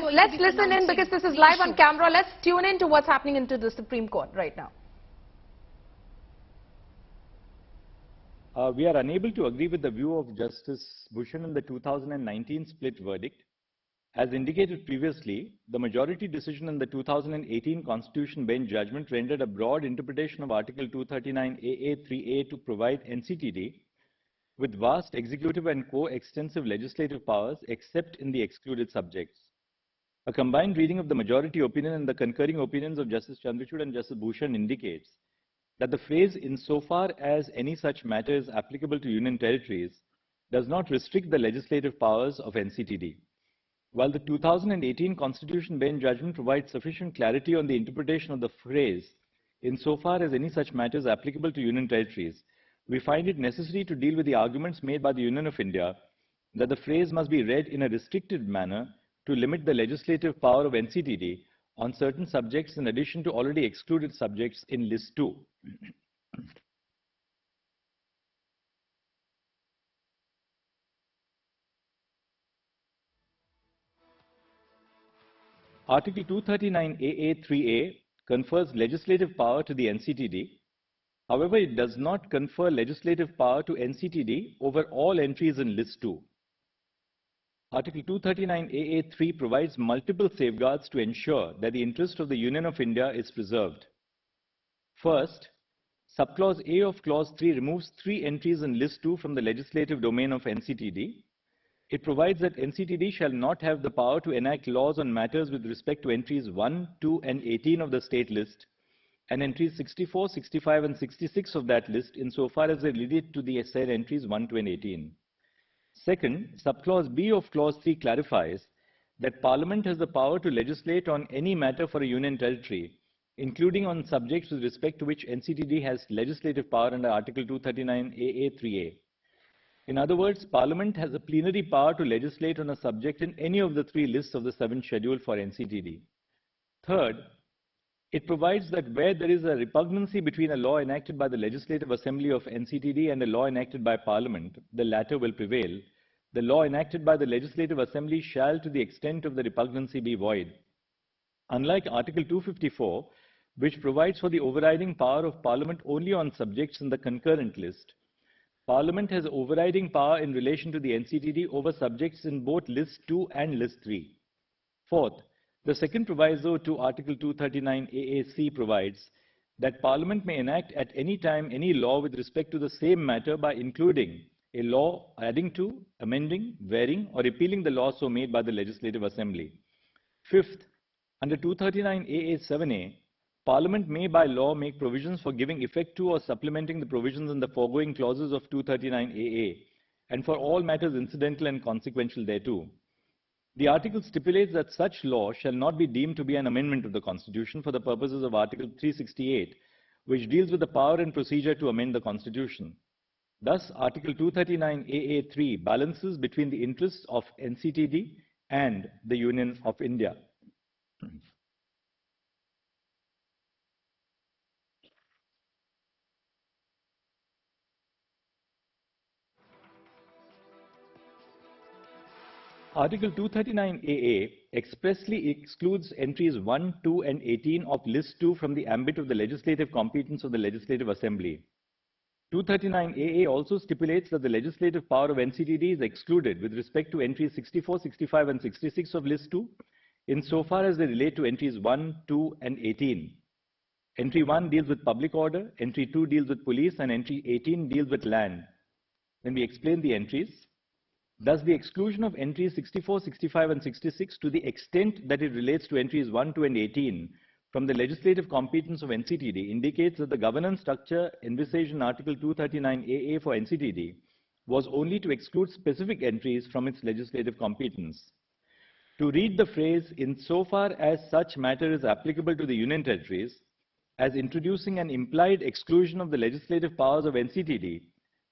let's listen in because this is live on camera. Let's tune in to what's happening into the Supreme Court right now. We are unable to agree with the view of Justice Bhushan in the 2019 split verdict. As indicated previously, the majority decision in the 2018 Constitution Bench judgment rendered a broad interpretation of Article 239AA3A to provide NCTD with vast executive and co-extensive legislative powers except in the excluded subjects. A combined reading of the majority opinion and the concurring opinions of Justice Chandrachud and Justice Bhushan indicates that the phrase "insofar as any such matter is applicable to Union territories" does not restrict the legislative powers of NCTD. While the 2018 Constitution Bench judgment provides sufficient clarity on the interpretation of the phrase "insofar as any such matter is applicable to Union territories," we find it necessary to deal with the arguments made by the Union of India that the phrase must be read in a restricted manner to limit the legislative power of NCTD on certain subjects in addition to already excluded subjects in List 2. Article 239AA3A confers legislative power to the NCTD. However, it does not confer legislative power to NCTD over all entries in List 2. Article 239AA3 provides multiple safeguards to ensure that the interest of the Union of India is preserved. First, Subclause A of Clause 3 removes 3 entries in List 2 from the legislative domain of NCTD. It provides that NCTD shall not have the power to enact laws on matters with respect to entries 1, 2, and 18 of the state list, and entries 64, 65, and 66 of that list insofar as they relate to the said entries 1, 2, and 18. Second, Subclause B of Clause 3 clarifies that Parliament has the power to legislate on any matter for a Union territory, including on subjects with respect to which NCTD has legislative power under Article 239AA3A. In other words, Parliament has a plenary power to legislate on a subject in any of the 3 lists of the 7th schedule for NCTD. Third, it provides that where there is a repugnancy between a law enacted by the Legislative Assembly of NCTD and a law enacted by Parliament, the latter will prevail. The law enacted by the Legislative Assembly shall, to the extent of the repugnancy, be void. Unlike Article 254, which provides for the overriding power of Parliament only on subjects in the concurrent list, Parliament has overriding power in relation to the NCTD over subjects in both List 2 and List 3. Fourth, the second proviso to Article 239AAC provides that Parliament may enact at any time any law with respect to the same matter by including a law adding to, amending, varying, or repealing the law so made by the Legislative Assembly. Fifth, under 239AA7A, Parliament may by law make provisions for giving effect to or supplementing the provisions in the foregoing clauses of 239AA, and for all matters incidental and consequential thereto. The article stipulates that such law shall not be deemed to be an amendment of the Constitution for the purposes of Article 368, which deals with the power and procedure to amend the Constitution. Thus, Article 239AA3 balances between the interests of NCTD and the Union of India. Article 239AA expressly excludes entries 1, 2, and 18 of List 2 from the ambit of the legislative competence of the Legislative Assembly. 239AA also stipulates that the legislative power of NCTD is excluded with respect to entries 64, 65, and 66 of List 2, insofar as they relate to entries 1, 2, and 18. Entry 1 deals with public order, entry 2 deals with police, and entry 18 deals with land. When we explain the entries, thus, the exclusion of entries 64, 65, and 66 to the extent that it relates to entries 1, 2, and 18 from the legislative competence of NCTD indicates that the governance structure envisaged in Article 239AA for NCTD was only to exclude specific entries from its legislative competence. To read the phrase "insofar as such matter is applicable to the Union territories" as introducing an implied exclusion of the legislative powers of NCTD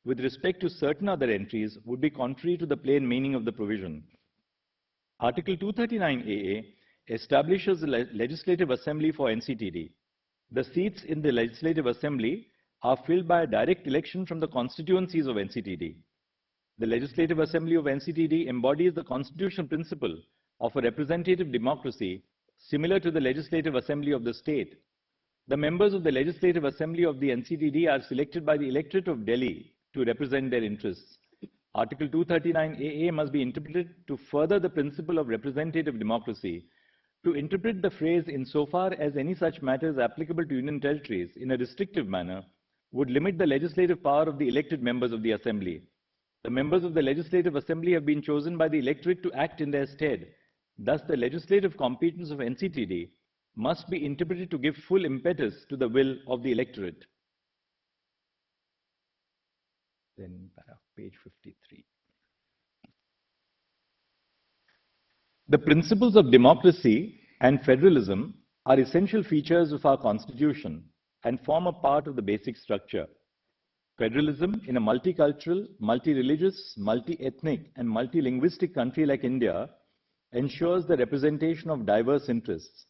with respect to certain other entries would be contrary to the plain meaning of the provision. Article 239AA establishes the Legislative Assembly for NCTD. The seats in the Legislative Assembly are filled by a direct election from the constituencies of NCTD. The Legislative Assembly of NCTD embodies the constitutional principle of a representative democracy similar to the Legislative Assembly of the state. The members of the Legislative Assembly of the NCTD are selected by the electorate of Delhi to represent their interests. Article 239AA must be interpreted to further the principle of representative democracy. To interpret the phrase insofar as any such matter is applicable to union territories in a restrictive manner would limit the legislative power of the elected members of the Assembly. The members of the Legislative Assembly have been chosen by the electorate to act in their stead. Thus, the legislative competence of NCTD must be interpreted to give full impetus to the will of the electorate. Then page 53. The principles of democracy and federalism are essential features of our constitution and form a part of the basic structure. Federalism in a multicultural, multi-religious, multi-ethnic and multilinguistic country like India ensures the representation of diverse interests.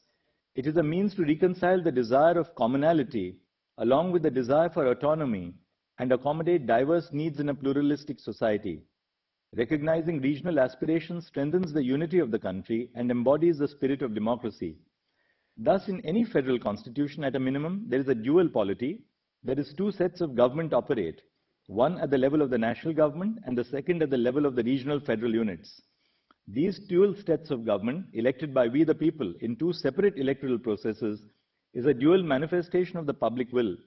It is a means to reconcile the desire of commonality along with the desire for autonomy and accommodate diverse needs in a pluralistic society. Recognizing regional aspirations strengthens the unity of the country and embodies the spirit of democracy. Thus, in any federal constitution, at a minimum, there is a dual polity. There is two sets of government operate, one at the level of the national government and the second at the level of the regional federal units. These dual sets of government, elected by we the people in two separate electoral processes, is a dual manifestation of the public will.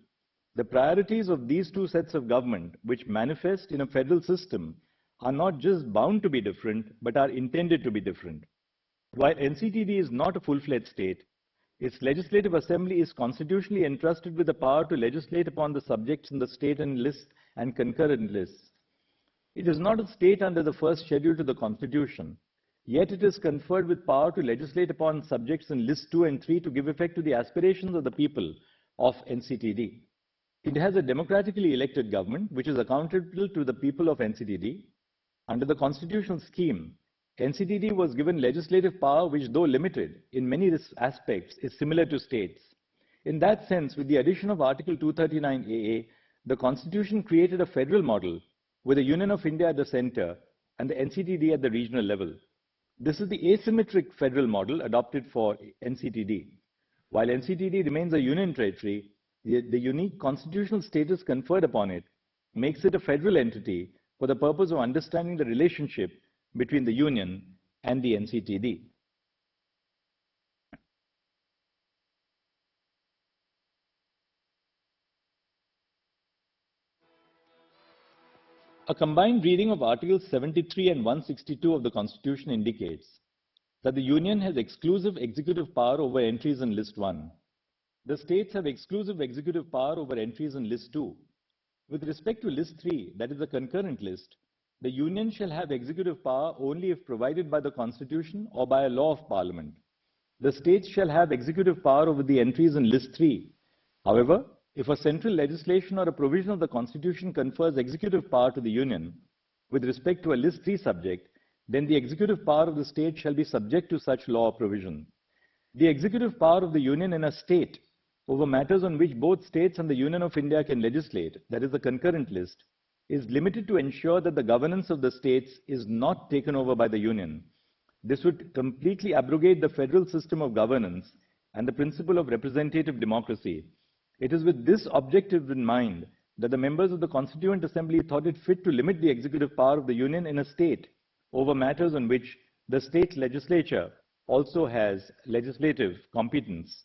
The priorities of these two sets of government, which manifest in a federal system, are not just bound to be different, but are intended to be different. While NCTD is not a full-fledged state, its legislative assembly is constitutionally entrusted with the power to legislate upon the subjects in the state and list and concurrent lists. It is not a state under the first schedule to the Constitution, yet it is conferred with power to legislate upon subjects in lists 2 and 3 to give effect to the aspirations of the people of NCTD. It has a democratically elected government which is accountable to the people of NCTD. Under the constitutional scheme, NCTD was given legislative power which, though limited in many aspects, is similar to states. In that sense, with the addition of Article 239AA, the Constitution created a federal model with a Union of India at the center and the NCTD at the regional level. This is the asymmetric federal model adopted for NCTD. While NCTD remains a union territory, the unique constitutional status conferred upon it makes it a federal entity for the purpose of understanding the relationship between the Union and the NCTD. A combined reading of Articles 73 and 162 of the Constitution indicates that the Union has exclusive executive power over entries in List 1. The states have exclusive executive power over entries in List 2. With respect to List 3, that is the concurrent list, the Union shall have executive power only if provided by the Constitution or by a law of Parliament. The states shall have executive power over the entries in List 3. However, if a central legislation or a provision of the Constitution confers executive power to the Union with respect to a List 3 subject, then the executive power of the state shall be subject to such law or provision. The executive power of the Union in a state over matters on which both states and the Union of India can legislate, that is the concurrent list, is limited to ensure that the governance of the states is not taken over by the Union. This would completely abrogate the federal system of governance and the principle of representative democracy. It is with this objective in mind that the members of the Constituent Assembly thought it fit to limit the executive power of the Union in a state over matters on which the state legislature also has legislative competence.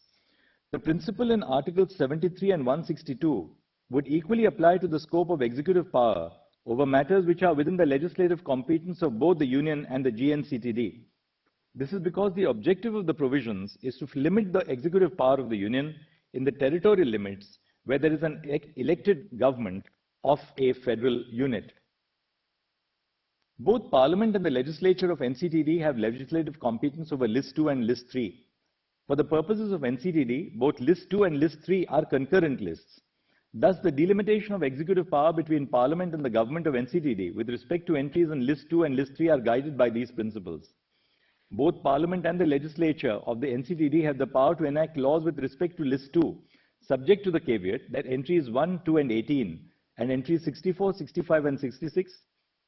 The principle in Articles 73 and 162 would equally apply to the scope of executive power over matters which are within the legislative competence of both the Union and the GNCTD. This is because the objective of the provisions is to limit the executive power of the Union in the territorial limits where there is an elected government of a federal unit. Both Parliament and the legislature of NCTD have legislative competence over List 2 and List 3. For the purposes of NCTD, both List 2 and List 3 are concurrent lists. Thus, the delimitation of executive power between Parliament and the government of NCTD with respect to entries in List 2 and List 3 are guided by these principles. Both Parliament and the legislature of the NCTD have the power to enact laws with respect to List 2, subject to the caveat that entries 1, 2 and 18 and entries 64, 65 and 66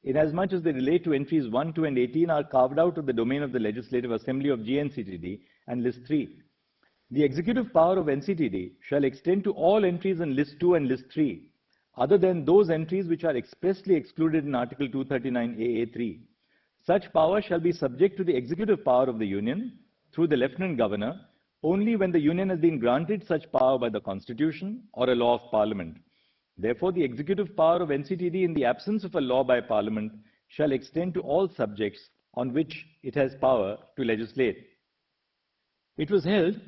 inasmuch as they relate to entries 1, 2 and 18 are carved out of the domain of the Legislative Assembly of GNCTD and List 3. The executive power of NCTD shall extend to all entries in List 2 and List 3, other than those entries which are expressly excluded in Article 239AA3. Such power shall be subject to the executive power of the Union through the Lieutenant Governor only when the Union has been granted such power by the Constitution or a law of Parliament. Therefore, the executive power of NCTD in the absence of a law by Parliament shall extend to all subjects on which it has power to legislate. It was held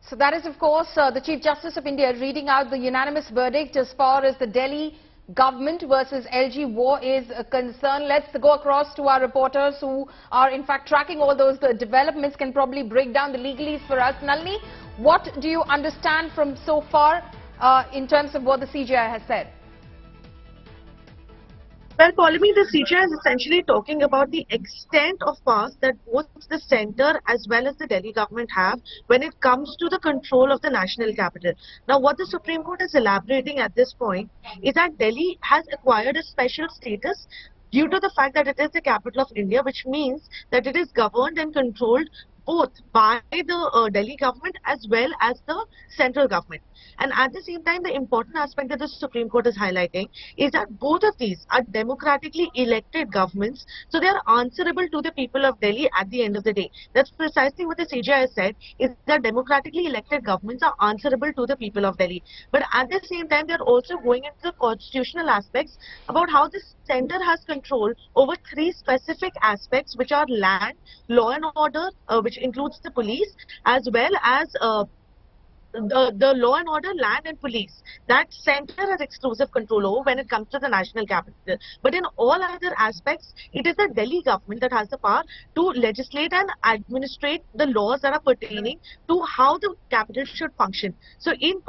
So that is, of course, the Chief Justice of India reading out the unanimous verdict as far as the Delhi government versus LG war is concerned. Let's go across to our reporters who are in fact tracking all those developments, can probably break down the legalese for us. Nalini, what do you understand from so far in terms of what the CJI has said? Well, Paulami, the CJI is essentially talking about the extent of powers that both the centre as well as the Delhi government have when it comes to the control of the national capital. Now, what the Supreme Court is elaborating at this point is that Delhi has acquired a special status due to the fact that it is the capital of India, which means that it is governed and controlled both by the Delhi government as well as the central government. And at the same time, the important aspect that the Supreme Court is highlighting is that both of these are democratically elected governments, so they are answerable to the people of Delhi at the end of the day. That's precisely what the CJI has said, is that democratically elected governments are answerable to the people of Delhi. But at the same time, they're also going into the constitutional aspects about how the centre has control over three specific aspects, which are land, law and order, which includes the police, as well as the law and order, land and police. That centre has exclusive control over when it comes to the national capital. But in all other aspects, it is the Delhi government that has the power to legislate and administrate the laws that are pertaining to how the capital should function. So in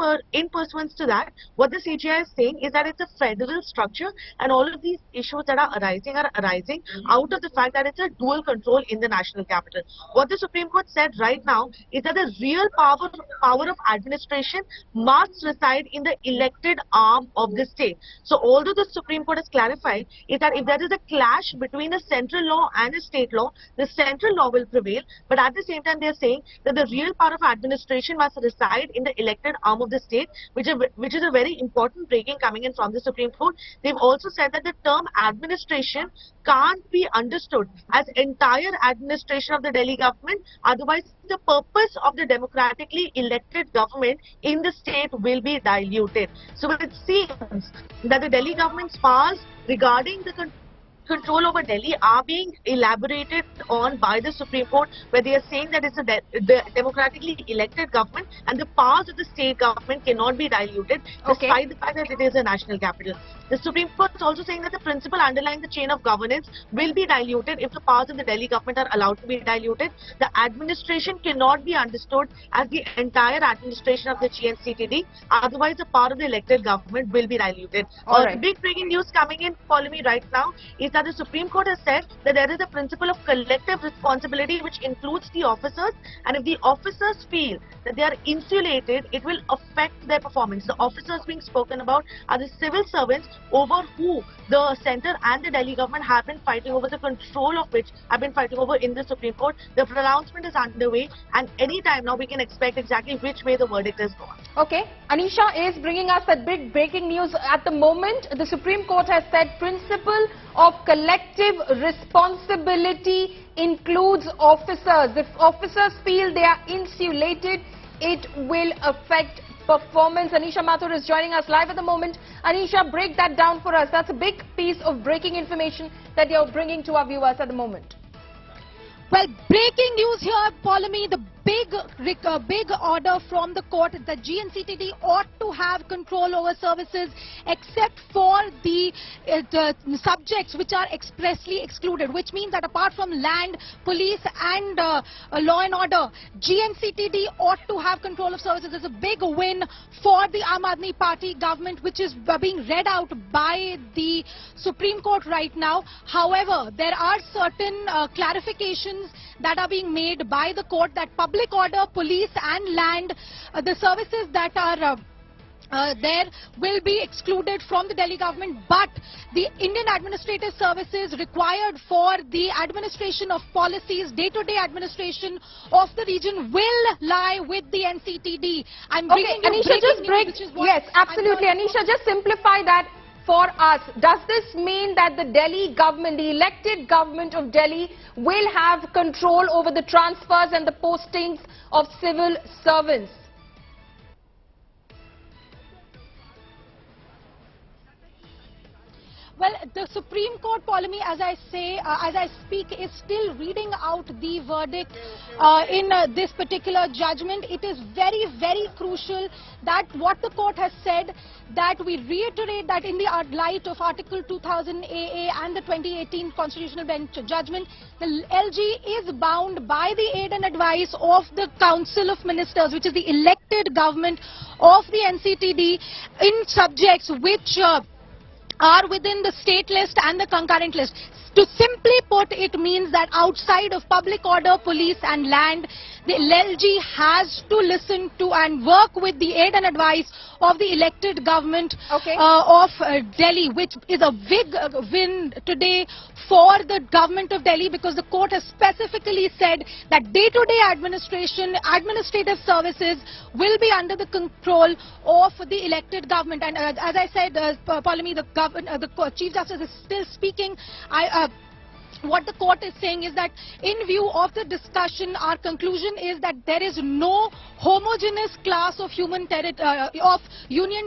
pursuance to that, what the CJI is saying is that it's a federal structure, and all of these issues that are arising out of the fact that it's a dual control in the national capital. What the Supreme Court said right now is that the real power of administration must reside in the elected arm of the state. So although the Supreme Court has clarified is that if there is a clash between a central law and a state law, the central law will prevail. But at the same time, they are saying that the real power of administration must reside in the elected arm of the state, which is a very important breaking coming in from the Supreme Court. They've also said that the term administration can't be understood as entire administration of the Delhi government. Otherwise, the purpose of the democratically elected government in the state will be diluted. So it seems that the Delhi government's powers regarding the control over Delhi are being elaborated on by the Supreme Court, where they are saying that it's the democratically elected government and the powers of the state government cannot be diluted despite the fact that it is a national capital. The Supreme Court is also saying that the principle underlying the chain of governance will be diluted if the powers of the Delhi government are allowed to be diluted. The administration cannot be understood as the entire administration of the GNCTD, otherwise the power of the elected government will be diluted. The big breaking news coming in, follow me right now, is that the Supreme Court has said that there is a principle of collective responsibility which includes the officers, and if the officers feel that they are insulated, it will affect their performance. The officers being spoken about are the civil servants over who the centre and the Delhi government have been fighting over, the control of which have been fighting over in the Supreme Court. The pronouncement is underway, and any time now we can expect exactly which way the verdict is going. Okay, Anisha is bringing us that big breaking news. At the moment, the Supreme Court has said principle of collective responsibility includes officers. If officers feel they are insulated, it will affect performance. Anisha Mathur is joining us live at the moment. Anisha, break that down for us. That's a big piece of breaking information that you're bringing to our viewers at the moment. Well, breaking news here, Paulami, the big order from the court that GNCTD ought to have control over services except for the the subjects which are expressly excluded, which means that apart from land, police and law and order, GNCTD ought to have control of services. It's a big win for the Aam Aadmi Party government, which is being read out by the Supreme Court right now. However, there are certain clarifications that are being made by the court that public order, police and land, the services that are there will be excluded from the Delhi government, but the Indian administrative services required for the administration of policies, day-to-day administration of the region will lie with the NCTD. I'm bringing you Anisha, just break. Yes, absolutely. Anisha, just simplify that for us. Does this mean that the Delhi government, the elected government of Delhi, will have control over the transfers and the postings of civil servants? Well, the Supreme Court, Polemy, as I speak, is still reading out the verdict in this particular judgment. It is very, very crucial that what the court has said, that we reiterate that in the light of Article 2000 AA and the 2018 Constitutional Bench judgment, the LG is bound by the aid and advice of the Council of Ministers, which is the elected government of the NCTD, in subjects which are within the state list and the concurrent list. To simply put, it means that outside of public order, police and land, the LG has to listen to and work with the aid and advice of the elected government of Delhi, which is a big win today for the government of Delhi, because the court has specifically said that day-to-day administration, administrative services will be under the control of the elected government. And as I said, Polemy, the Chief Justice is still speaking. What the court is saying is that in view of the discussion, our conclusion is that there is no homogeneous class of union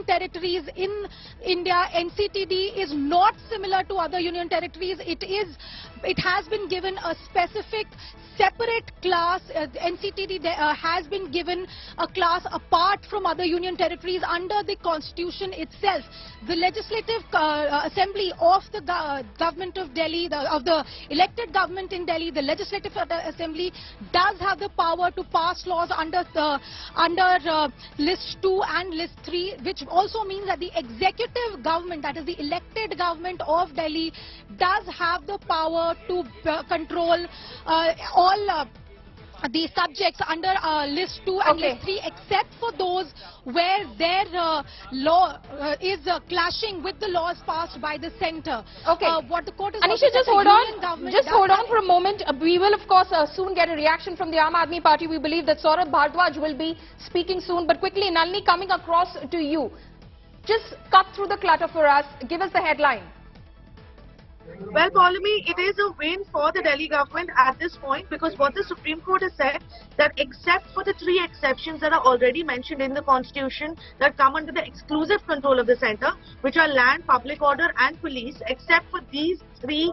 territories in India. NCTD is not similar to other union territories. It has been given a specific separate class. NCTD has been given a class apart from other union territories under the constitution itself. The legislative assembly of the government of Delhi, of the elected government in Delhi, the legislative assembly does have the power to pass laws under list 2 and list 3, which also means that the executive government, that is the elected government of Delhi, does have the power to control all the subjects under list 2 and list 3, except for those where their law is clashing with the laws passed by the centre. What the court is Anisha, just hold on. Just hold on for a moment. We will, of course, soon get a reaction from the Aam Aadmi Party. We believe that Saurabh Bhardwaj will be speaking soon. But quickly, Nalini, coming across to you. Just cut through the clutter for us. Give us the headline. Well, Polemy, it is a win for the Delhi government at this point, because what the Supreme Court has said, that except for the 3 exceptions that are already mentioned in the constitution that come under the exclusive control of the centre, which are land, public order and police, except for these 3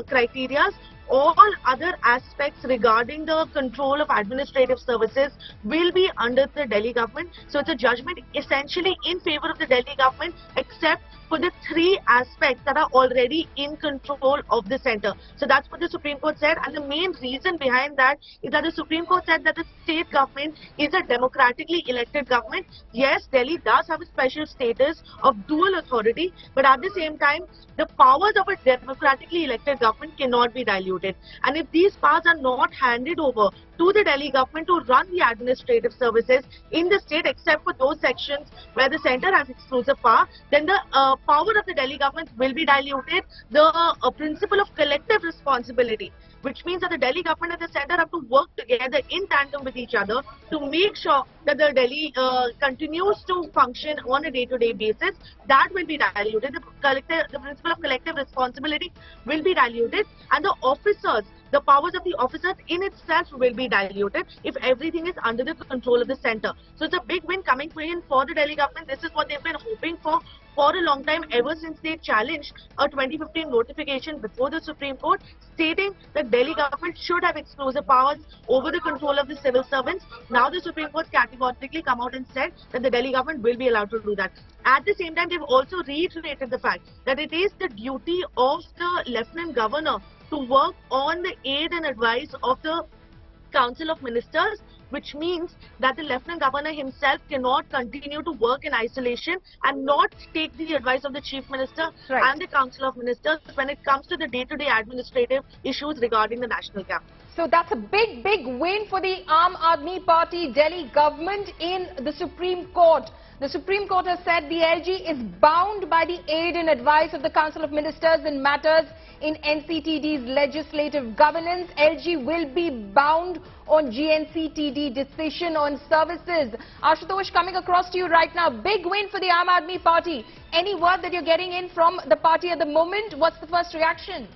criteria, all other aspects regarding the control of administrative services will be under the Delhi government. So it's a judgment essentially in favour of the Delhi government, except for the 3 aspects that are already in control of the centre. So that's what the Supreme Court said, and the main reason behind that is that the Supreme Court said that the state government is a democratically elected government. Yes, Delhi does have a special status of dual authority, but at the same time, the powers of a democratically elected government cannot be diluted. And if these powers are not handed over to the Delhi government to run the administrative services in the state, except for those sections where the centre has exclusive power, then the power of the Delhi government will be diluted. The principle of collective responsibility, which means that the Delhi government and the centre have to work together in tandem with each other to make sure that the Delhi continues to function on a day-to-day basis, that will be diluted. The principle of collective responsibility will be diluted, and the officers the powers of the officers in itself will be diluted if everything is under the control of the center. So it's a big win coming in for the Delhi government. This is what they've been hoping for a long time, ever since they challenged a 2015 notification before the Supreme Court stating that Delhi government should have exclusive powers over the control of the civil servants. Now the Supreme Court categorically come out and said that the Delhi government will be allowed to do that. At the same time, they've also reiterated the fact that it is the duty of the Lieutenant Governor to work on the aid and advice of the Council of Ministers, which means that the Lieutenant Governor himself cannot continue to work in isolation and not take the advice of the Chief Minister and the Council of Ministers when it comes to the day-to-day administrative issues regarding the national capital. So that's a big win for the Aam Aadmi Party Delhi government in the Supreme Court. The Supreme Court has said the LG is bound by the aid and advice of the Council of Ministers in matters in NCTD's legislative governance. LG will be bound on GNCTD decision on services. Ashutosh, coming across to you right now. Big win for the Aam Aadmi Party. Any word that you're getting in from the party at the moment? What's the first reaction?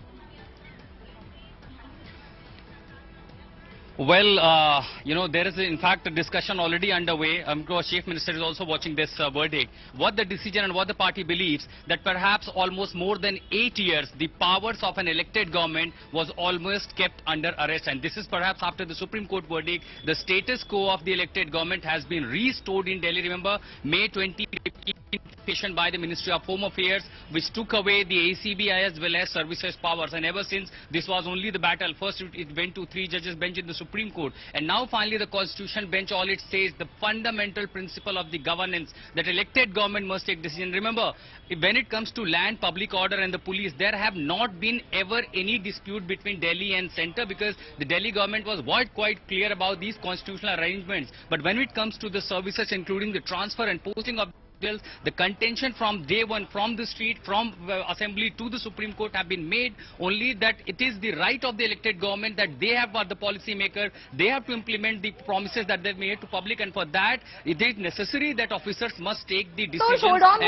Well, there is in fact a discussion already underway. Because Chief Minister is also watching this verdict. What the decision and what the party believes, that perhaps almost more than 8 years, the powers of an elected government was almost kept under arrest. And this is perhaps after the Supreme Court verdict, the status quo of the elected government has been restored in Delhi. Remember, May 2015, by the Ministry of Home Affairs, which took away the ACB as well as services powers, and ever since this was only the battle. First it went to 3 judges bench in the Supreme Court, and now finally the Constitution bench, all it says, the fundamental principle of the governance, that elected government must take decision. Remember, when it comes to land, public order and the police, there have not been ever any dispute between Delhi and centre, because the Delhi government was quite clear about these constitutional arrangements. But when it comes to the services, including the transfer and posting of the contention from day one, from the street, from assembly to the Supreme Court, have been made only that it is the right of the elected government, that they have got the policy maker, they have to implement the promises that they've made to public, and for that it is necessary that officers must take the decisions. So hold on.